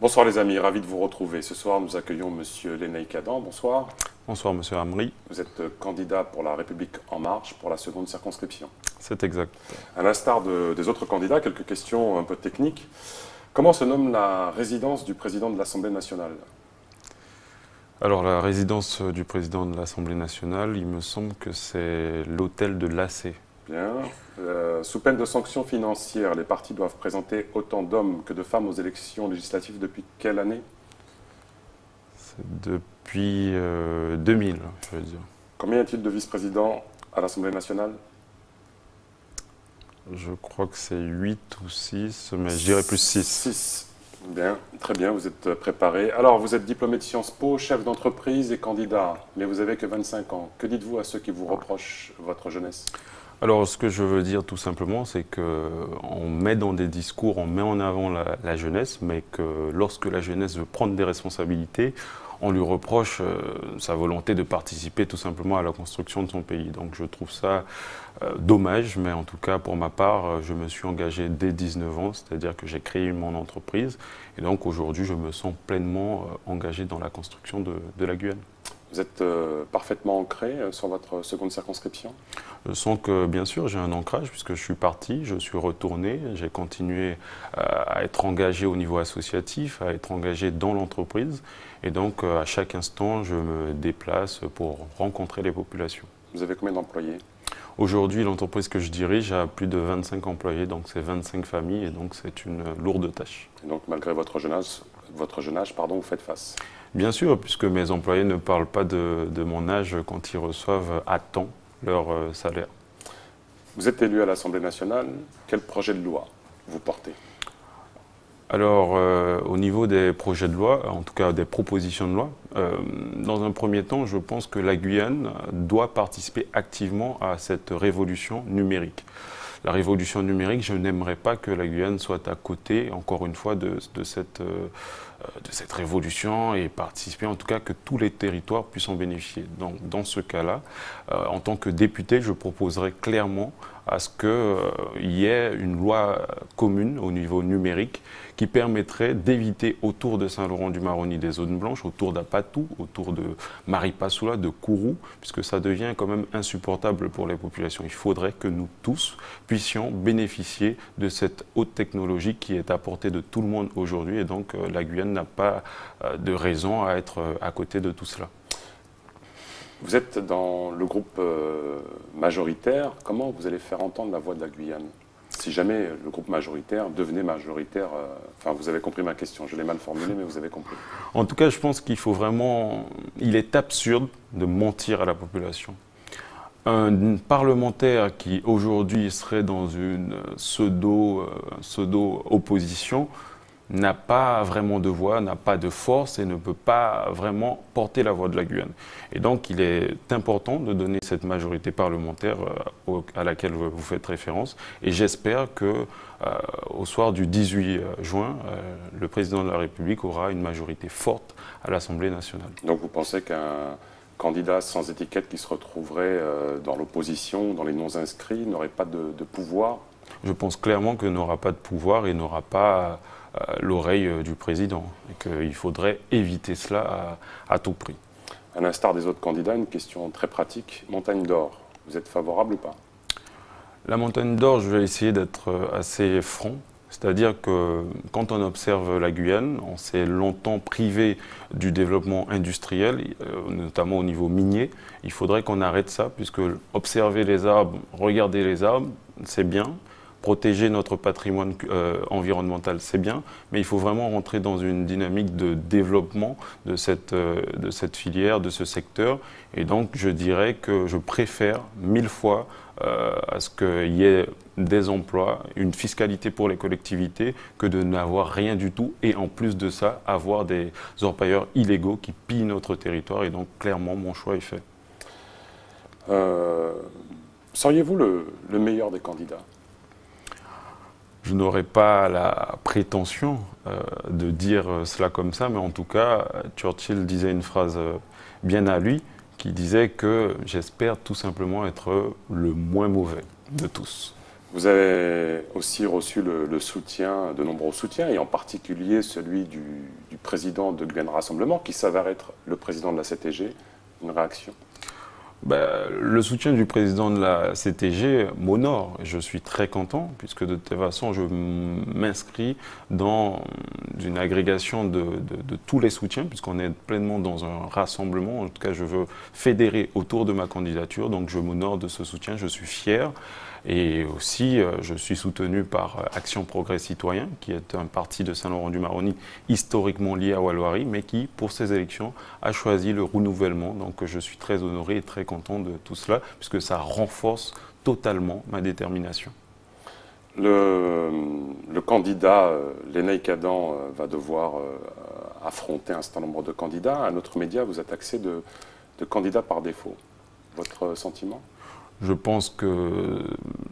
Bonsoir les amis, ravi de vous retrouver. Ce soir, nous accueillons Monsieur Lénaïck Adam. Bonsoir. Bonsoir Monsieur Amri. Vous êtes candidat pour La République En Marche pour la seconde circonscription. C'est exact. À l'instar des autres candidats, quelques questions un peu techniques. Comment se nomme la résidence du président de l'Assemblée nationale? Alors la résidence du président de l'Assemblée nationale, il me semble que c'est l'hôtel de l'AC. Bien. Sous peine de sanctions financières, les partis doivent présenter autant d'hommes que de femmes aux élections législatives depuis quelle année? C'est depuis 2000, je veux dire. Combien y a-t-il de vice-présidents à l'Assemblée nationale? Je crois que c'est 8 ou 6, mais je dirais plus 6. 6. Bien, très bien, vous êtes préparé. Alors, vous êtes diplômé de Sciences Po, chef d'entreprise et candidat, mais vous avez que 25 ans. Que dites-vous à ceux qui vous reprochent votre jeunesse? Alors ce que je veux dire tout simplement, c'est qu'on met dans des discours, on met en avant la jeunesse, mais que lorsque la jeunesse veut prendre des responsabilités, on lui reproche sa volonté de participer tout simplement à la construction de son pays. Donc je trouve ça dommage, mais en tout cas pour ma part, je me suis engagé dès 19 ans, c'est-à-dire que j'ai créé mon entreprise. Et donc aujourd'hui, je me sens pleinement engagé dans la construction de la Guyane. Vous êtes parfaitement ancré sur votre seconde circonscription? Je sens que, bien sûr, j'ai un ancrage puisque je suis parti, je suis retourné, j'ai continué à être engagé au niveau associatif, à être engagé dans l'entreprise. Et donc, à chaque instant, je me déplace pour rencontrer les populations. Vous avez combien d'employés? Aujourd'hui, l'entreprise que je dirige a plus de 25 employés, donc c'est 25 familles et donc c'est une lourde tâche. Et donc, malgré votre jeune âge, vous faites face? Bien sûr, puisque mes employés ne parlent pas de mon âge quand ils reçoivent à temps leur salaire. Vous êtes élu à l'Assemblée nationale. Quel projet de loi vous portez? Alors, au niveau des projets de loi, en tout cas des propositions de loi, dans un premier temps, je pense que la Guyane doit participer activement à cette révolution numérique. La révolution numérique, je n'aimerais pas que la Guyane soit à côté, encore une fois, de cette révolution et participer, en tout cas, que tous les territoires puissent en bénéficier. Donc, dans ce cas-là, en tant que député, je proposerai clairement à ce qu'il y ait une loi commune au niveau numérique qui permettrait d'éviter autour de Saint-Laurent-du-Maroni des zones blanches, autour d'Apatou, autour de Maripasoula, de Kourou, puisque ça devient quand même insupportable pour les populations. Il faudrait que nous tous puissions bénéficier de cette haute technologie qui est à portée de tout le monde aujourd'hui et donc la Guyane n'a pas de raison à être à côté de tout cela. Vous êtes dans le groupe majoritaire. Comment vous allez faire entendre la voix de la Guyane? Si jamais le groupe majoritaire devenait majoritaire, enfin vous avez compris ma question, je l'ai mal formulée, mais vous avez compris. En tout cas, je pense qu'il faut vraiment, il est absurde de mentir à la population. Un parlementaire qui aujourd'hui serait dans une pseudo-opposition n'a pas vraiment de voix, n'a pas de force et ne peut pas vraiment porter la voix de la Guyane. Et donc il est important de donner cette majorité parlementaire à laquelle vous faites référence. Et j'espère qu'au soir du 18 juin, le président de la République aura une majorité forte à l'Assemblée nationale. Donc vous pensez qu'un candidat sans étiquette qui se retrouverait dans l'opposition, dans les non-inscrits, n'aurait pas de pouvoir? Je pense clairement qu'il n'aura pas de pouvoir et n'aura pas l'oreille du président et qu'il faudrait éviter cela à tout prix. À l'instar des autres candidats, une question très pratique. Montagne d'Or, vous êtes favorable ou pas? La Montagne d'Or, je vais essayer d'être assez franc. C'est-à-dire que quand on observe la Guyane, on s'est longtemps privé du développement industriel, notamment au niveau minier. Il faudrait qu'on arrête ça, puisque observer les arbres, regarder les arbres, c'est bien. Protéger notre patrimoine environnemental, c'est bien, mais il faut vraiment rentrer dans une dynamique de développement de cette filière, de ce secteur. Et donc, je dirais que je préfère 1000 fois à ce qu'il y ait des emplois, une fiscalité pour les collectivités, que de n'avoir rien du tout. Et en plus de ça, avoir des orpailleurs illégaux qui pillent notre territoire. Et donc, clairement, mon choix est fait. Seriez-vous le meilleur des candidats? Je n'aurais pas la prétention de dire cela comme ça, mais en tout cas, Churchill disait une phrase bien à lui, qui disait que j'espère tout simplement être le moins mauvais de tous. Vous avez aussi reçu le soutien, de nombreux soutiens, et en particulier celui du président de Guyane Rassemblement, qui s'avère être le président de la CTG. Une réaction? Ben, le soutien du président de la CTG m'honore. Je suis très content puisque de toute façon, je m'inscris dans une agrégation de tous les soutiens puisqu'on est pleinement dans un rassemblement. En tout cas, je veux fédérer autour de ma candidature. Donc, je m'honore de ce soutien. Je suis fier. Et aussi, je suis soutenu par Action Progrès Citoyen, qui est un parti de Saint-Laurent-du-Maroni historiquement lié à Walloiri, mais qui, pour ces élections, a choisi le renouvellement. Donc je suis très honoré et très content de tout cela, puisque ça renforce totalement ma détermination. Le candidat, Lénaïck Adam, va devoir affronter un certain nombre de candidats. À notre média, vous êtes taxé de candidat par défaut. Votre sentiment? Je pense que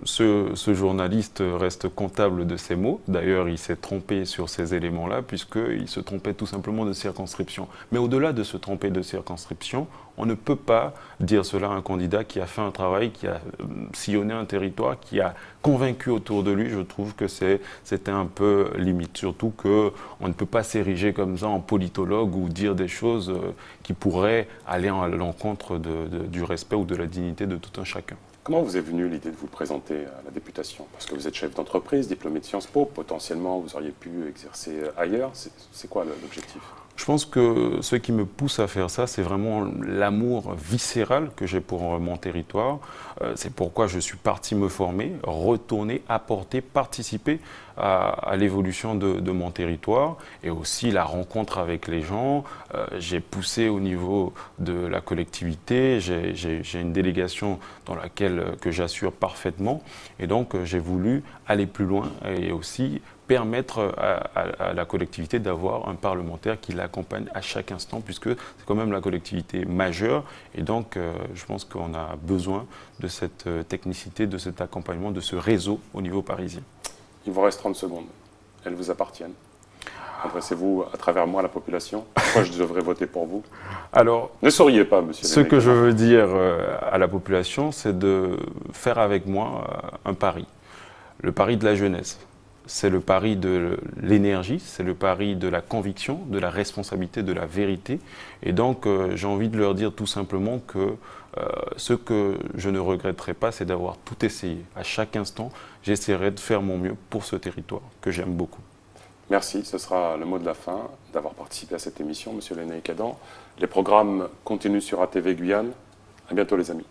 ce journaliste reste comptable de ses mots. D'ailleurs, il s'est trompé sur ces éléments-là, puisqu'il se trompait tout simplement de circonscription. Mais au-delà de se tromper de circonscription, on ne peut pas dire cela à un candidat qui a fait un travail, qui a sillonné un territoire, qui a convaincu autour de lui. Je trouve que c'était un peu limite. Surtout qu'on ne peut pas s'ériger comme ça en politologue ou dire des choses qui pourraient aller à l'encontre du respect ou de la dignité de tout un chacun. Comment vous est venue l'idée de vous présenter à la députation? Parce que vous êtes chef d'entreprise, diplômé de Sciences Po, potentiellement vous auriez pu exercer ailleurs. C'est quoi l'objectif? Je pense que ce qui me pousse à faire ça, c'est vraiment l'amour viscéral que j'ai pour mon territoire. C'est pourquoi je suis parti me former, retourner, apporter, participer à l'évolution de mon territoire et aussi la rencontre avec les gens. J'ai poussé au niveau de la collectivité, j'ai une délégation dans laquelle que j'assure parfaitement et donc j'ai voulu aller plus loin et aussi permettre à la collectivité d'avoir un parlementaire qui l'accompagne à chaque instant, puisque c'est quand même la collectivité majeure. Et donc, je pense qu'on a besoin de cette technicité, de cet accompagnement, de ce réseau au niveau parisien. Il vous reste 30 secondes. Elles vous appartiennent. Adressez-vous à travers moi à la population. Pourquoi je devrais voter pour vous? Alors, ne souriez pas, monsieur. Ce que je veux dire à la population, c'est de faire avec moi un pari. Le pari de la jeunesse. C'est le pari de l'énergie, c'est le pari de la conviction, de la responsabilité, de la vérité. Et donc, j'ai envie de leur dire tout simplement que ce que je ne regretterai pas, c'est d'avoir tout essayé. À chaque instant, j'essaierai de faire mon mieux pour ce territoire que j'aime beaucoup. Merci, ce sera le mot de la fin d'avoir participé à cette émission, monsieur Lénaïck Adam. Les programmes continuent sur ATV Guyane. À bientôt les amis.